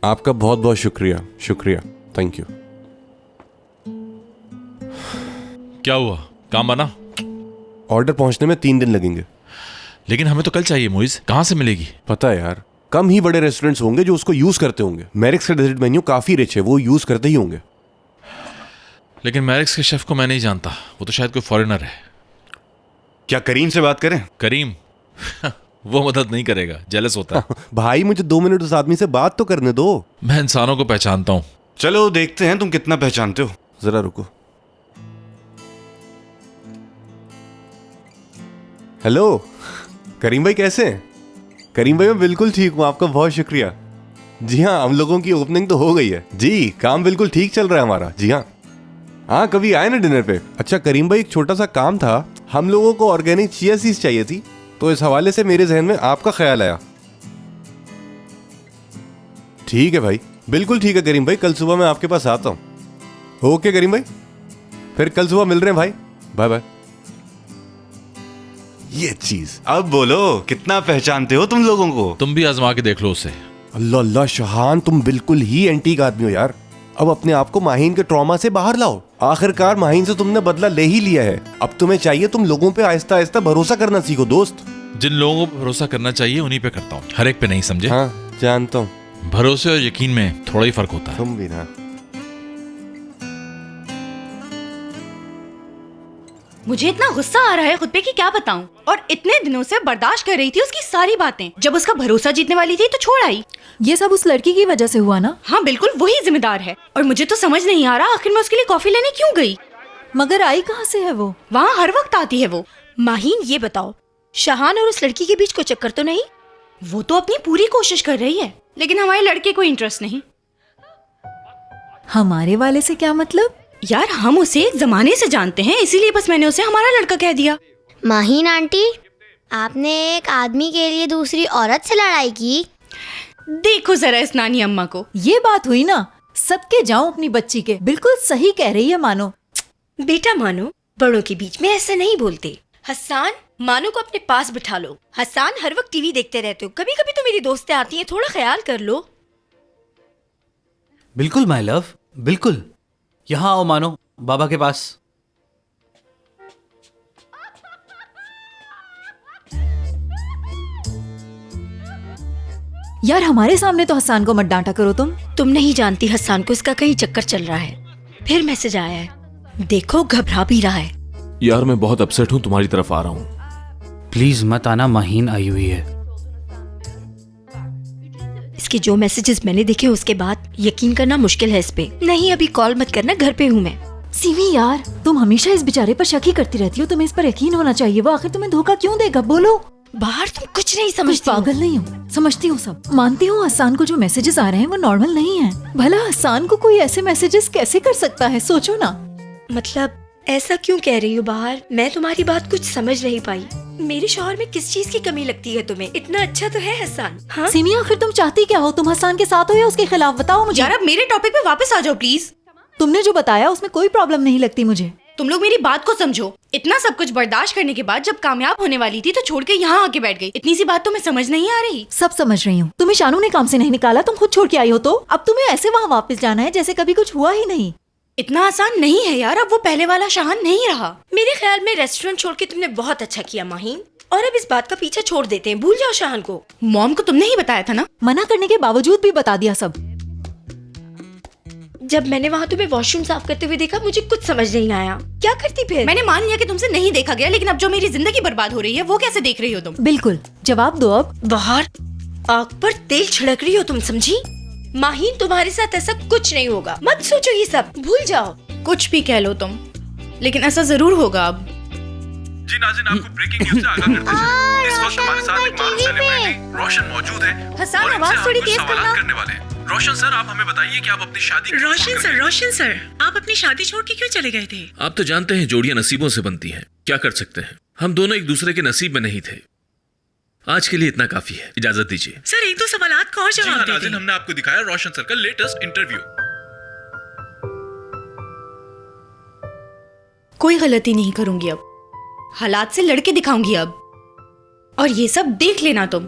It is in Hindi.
आपका बहुत बहुत शुक्रिया, शुक्रिया, थैंक यू। क्या हुआ, काम बना? ऑर्डर पहुंचने में 3 दिन लगेंगे। लेकिन हमें तो कल चाहिए मोइज, कहाँ से मिलेगी? पता है यार, कम ही बड़े रेस्टोरेंट्स होंगे जो उसको यूज करते होंगे। मैरिक्स का डेजर्ट मेन्यू काफी रिच है, वो यूज करते ही होंगे। लेकिन मैरिक्स के शेफ को मैं नहीं जानता, वो तो शायद कोई फॉरेनर है। क्या करीम से बात करें? करीम वो मदद नहीं करेगा, जेलस होता है। भाई मुझे 2 मिनट उस आदमी से बात तो करने दो। मैं इंसानों को पहचानता हूँ। चलो देखते हैं तुम कितना पहचानते हो। जरा रुको। हेलो करीम भाई, कैसे हैं? करीम भाई मैं बिल्कुल ठीक हूँ, आपका बहुत शुक्रिया। जी हाँ, हम लोगों की ओपनिंग तो हो गई है जी, काम बिल्कुल ठीक चल रहा है हमारा। जी हाँ हाँ, कभी आए ना डिनर पे। अच्छा करीम भाई, एक छोटा सा काम था, हम लोगों को ऑर्गेनिक चिया सीड्स चाहिए थी, तो इस हवाले से मेरे जहन में आपका ख्याल आया। ठीक है भाई, बिल्कुल ठीक है करीम भाई, कल सुबह मैं आपके पास आता हूँ। ओके करीम भाई, फिर कल सुबह मिल रहे हैं भाई, बाय बाय। ये चीज अब बोलो, कितना पहचानते हो तुम लोगों को? तुम भी आजमा के देख लो उसे। अल्लाह अल्लाह शहान, तुम बिल्कुल ही एंटीक आदमी हो यार। अब अपने आप को माहीन के ट्रॉमा से बाहर लाओ। आखिरकार माहीन से तुमने बदला ले ही लिया है, अब तुम्हें चाहिए तुम लोगों पे आहिस्ता आहिस्ता भरोसा करना सीखो दोस्त। जिन लोगों को भरोसा करना चाहिए उन्हीं पे करता हूँ, हर एक पे नहीं, समझे? हाँ जानता हूँ। भरोसे और यकीन में थोड़ा ही फर्क होता है। तुम भी ना। मुझे इतना गुस्सा आ रहा है खुद पे कि क्या बताऊं, और इतने दिनों से बर्दाश्त कर रही थी उसकी सारी बातें। जब उसका भरोसा जीतने वाली थी तो छोड़ आई। ये सब उस लड़की की वजह से हुआ ना? हाँ बिल्कुल, वही जिम्मेदार है। और मुझे तो समझ नहीं आ रहा आखिर मैं उसके लिए कॉफी लेने क्यों गई। मगर आई कहाँ से है वो? वहाँ हर वक्त आती है वो। माहीन ये बताओ, शहान और उस लड़की के बीच कोई चक्कर तो नहीं? वो तो अपनी पूरी कोशिश कर रही है, लेकिन हमारे लड़के को इंटरेस्ट नहीं। हमारे वाले से क्या मतलब? यार हम उसे एक जमाने से जानते हैं, इसीलिए बस मैंने उसे हमारा लड़का कह दिया। माहीन आंटी, आपने एक आदमी के लिए दूसरी औरत से लड़ाई की? देखो जरा इस नानी अम्मा को। ये बात हुई ना, सदके जाऊं अपनी बच्ची के, बिल्कुल सही कह रही है मानो। बेटा मानो, बड़ों के बीच में ऐसे नहीं बोलते। हसन, मानो को अपने पास बिठा लो। हसन, हर वक्त टीवी देखते रहते हो, कभी कभी तो मेरी दोस्तें आती हैं, थोड़ा ख्याल कर लो। बिल्कुल माय लव, बिल्कुल। यहाँ आओ मानो, बाबा के पास। यार हमारे सामने तो हसन को मत डांटा करो तुम नहीं जानती हसन को इसका कहीं चक्कर चल रहा है। फिर मैसेज आया है, देखो घबरा भी रहा है। यार मैं बहुत अपसेट हूँ, तुम्हारी तरफ आ रहा हूँ। प्लीज मत आना, माहीन आई हुई है। इसके जो मैसेजेस मैंने देखे उसके बाद यकीन करना मुश्किल है इस पे। नहीं अभी कॉल मत करना, घर पे हूँ मैं। सिमी यार, तुम हमेशा इस बेचारे पर शक ही करती रहती हो, तुम्हें इस पर यकीन होना चाहिए। वो आखिर तुम्हें धोखा क्यों देगा, बोलो। बाहर तुम कुछ नहीं कुछ समझती हो। पागल नहीं हूँ, समझती हूँ सब। मानती हूँ हसन को जो मैसेजेस आ रहे हैं वो नॉर्मल नहीं है। भला हसन को कोई ऐसे मैसेजेस कैसे कर सकता है, सोचो ना। मतलब ऐसा क्यों कह रही हो बाहर? मैं तुम्हारी बात कुछ समझ नहीं पाई। मेरे शौहर में किस चीज की कमी लगती है तुम्हें? इतना अच्छा तो है हसन। हाँ सिमी, आखिर तुम चाहती क्या हो? तुम हसन के साथ हो या उसके खिलाफ, बताओ मुझे। यार अब मेरे टॉपिक पे वापस आ जाओ प्लीज। तुमने जो बताया उसमें कोई प्रॉब्लम नहीं लगती मुझे। तुम लोग मेरी बात को समझो। इतना सब कुछ बर्दाश्त करने के बाद जब कामयाब होने वाली थी तो छोड़ के यहाँ आके बैठ गई। इतनी सी बात तो मैं समझ नहीं आ रही। सब समझ रही हूँ, तुम्हें शानू ने काम से नहीं निकाला, तुम खुद छोड़ के आई हो, तो अब तुम्हें ऐसे वहाँ वापस जाना है जैसे कभी कुछ हुआ ही नहीं। इतना आसान नहीं है यार, अब वो पहले वाला शहान नहीं रहा। मेरे ख्याल में रेस्टोरेंट छोड़ के तुमने बहुत अच्छा किया माहीन, और अब इस बात का पीछा छोड़ देते हैं, भूल जाओ शहान को। मॉम को तुमने ही बताया था ना? मना करने के बावजूद भी बता दिया सब। जब मैंने वहाँ तुम्हें वॉशरूम साफ करते हुए देखा मुझे कुछ समझ नहीं आया। क्या करती फिर? मैंने मान लिया कि तुमसे नहीं देखा गया, लेकिन अब जो मेरी जिंदगी बर्बाद हो रही है वो कैसे देख रही हो तुम? बिल्कुल, जवाब दो अब। बाहर आग पर तेल छिड़क रही हो तुम, समझी? माहीन तुम्हारे साथ ऐसा कुछ नहीं होगा, मत सोचो ये सब, भूल जाओ। कुछ भी कह लो तुम, लेकिन ऐसा जरूर होगा अब। जी नाज़रीन, आपको ब्रेकिंग न्यूज़ से आगाह करते हैं। इस वक्त हमारे साथ एक मारूफ सेलिब्रिटी रोशन मौजूद है हसन, और आवाज इनसे हम थोड़ी कुछ तेज सवालात करना। करने वाले हैं। रोशन सर, आप हमें बताइए कि आप अपनी शादी क्यों छोड़ कर गए? रोशन सर, आप अपनी शादी छोड़ के क्यों चले गए थे? आप तो जानते हैं जोड़ियां नसीबों से बनती हैं, क्या कर सकते हैं। हम दोनों एक दूसरे के नसीब में नहीं थे। आज के लिए इतना काफी है, इजाजत दीजिए। सर एक दो सवालात का और जी हाँ जवाब दे नाज़रीन, दें। हमने आपको दिखाया रोशन सर का लेटेस्ट इंटरव्यू। कोई गलती नहीं करूंगी अब, हालात से लड़के दिखाऊंगी अब, और ये सब देख लेना तुम।